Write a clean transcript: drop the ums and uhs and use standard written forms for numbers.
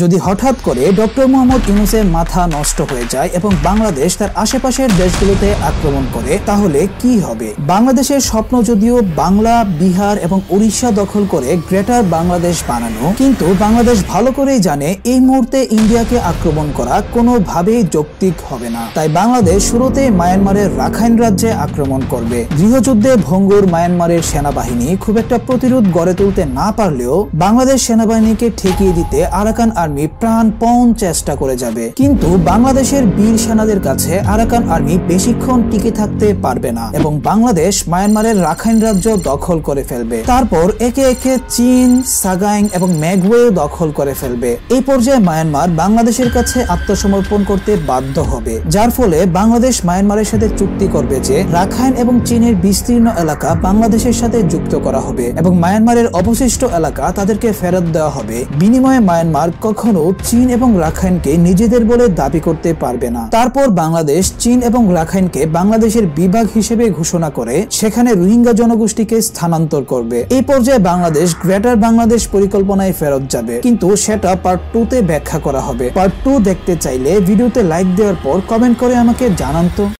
যদি হঠাৎ করে ডক্টর মোহাম্মদ ইউনূসের মাথা নষ্ট হয়ে যায় এবং বাংলাদেশ তার আশেপাশের দেশগুলোতে আক্রমণ করে তাহলে কি হবে? বাংলাদেশের স্বপ্ন যদিও বাংলা, বিহার এবং উড়িষ্যা দখল করে গ্রেটার বাংলাদেশ বানানো, কিন্তু বাংলাদেশ ভালো করেই জানে এই মুহূর্তে ইন্ডিয়াকে আক্রমণ করা কোনোভাবেই যৌক্তিক হবে না। তাই বাংলাদেশ শুরুতেই মায়ানমারের রাখাইন রাজ্যে আক্রমণ করবে। গৃহযুদ্ধে ভঙ্গুর মায়ানমারের সেনাবাহিনী খুব একটা প্রতিরোধ গড়ে তুলতে না পারলেও বাংলাদেশ সেনাবাহিনীকে ঠেকিয়ে দিতে আরাকান আর্মি প্রাণপণ চেষ্টা করে যাবে। কিন্তু বাংলাদেশের বীর সেনাদের কাছে আরাকান আর্মি বেশিক্ষণ টিকে থাকতে পারবে না এবং বাংলাদেশ মায়ানমারের রাখাইন রাজ্য দখল করে ফেলবে। তারপর একে একে চীন, সাগাইং এবং মেঘওয়ে দখল করে ফেলবে। এই পর্যায়ে মায়ানমার বাংলাদেশের কাছে আত্মসমর্পণ করতে বাধ্য হবে, যার ফলে বাংলাদেশ মায়ানমারের সাথে চুক্তি করবে যে রাখাইন এবং চীনের বিস্তীর্ণ এলাকা বাংলাদেশের সাথে যুক্ত করা হবে এবং মায়ানমারের অবশিষ্ট এলাকা তাদেরকে ফেরত দেওয়া হবে। বিনিময়ে মায়ানমার কখনো চীন এবং রাখাইনকে নিজেদের বলে দাবি করতে পারবে না। তারপর বাংলাদেশ চীন এবং রাখাইনকে বাংলাদেশের বিভাগ হিসেবে ঘোষণা করে সেখানে রোহিঙ্গা জনগোষ্ঠীকে স্থানান্তর করবে। এই পর্যায়ে বাংলাদেশ গ্রেটার বাংলাদেশ পরিকল্পনায় ফেরত যাবে, কিন্তু সেটা পার্ট 2 তে ব্যাখ্যা করা হবে। পার্ট 2 দেখতে চাইলে ভিডিওতে লাইক দেওয়ার পর কমেন্ট করে আমাকে জানান তো।